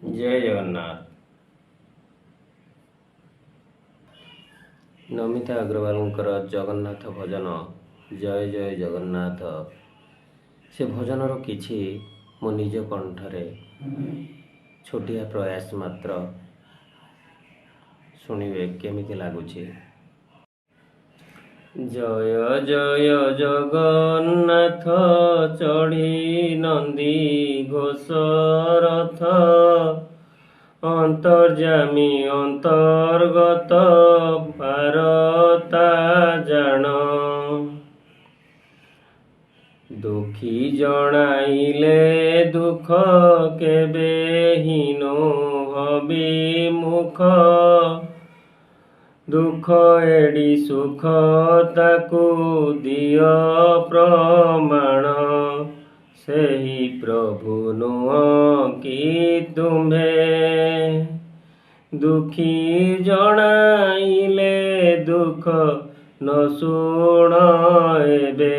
जय जगन्नाथ। नमिता अग्रवालंकर जगन्नाथ भजन जय जय जगन्नाथ से भजनर किछि मो निज कंठरे छोटिया प्रयास मात्र शुणिबे केमिति लागुछि। जय जय जगन्नाथ चढ़ी नंदी घोषरथ अंतर्जामी अंतर्गत भारता जान दुखी जणाइले दुख केबे हीनो हबि मुख दुख एडी सुख ताकू दिय प्रमाण सेही प्रभु नुह कि तुम्हे दुखी जणाइले दुख न शुण एबे।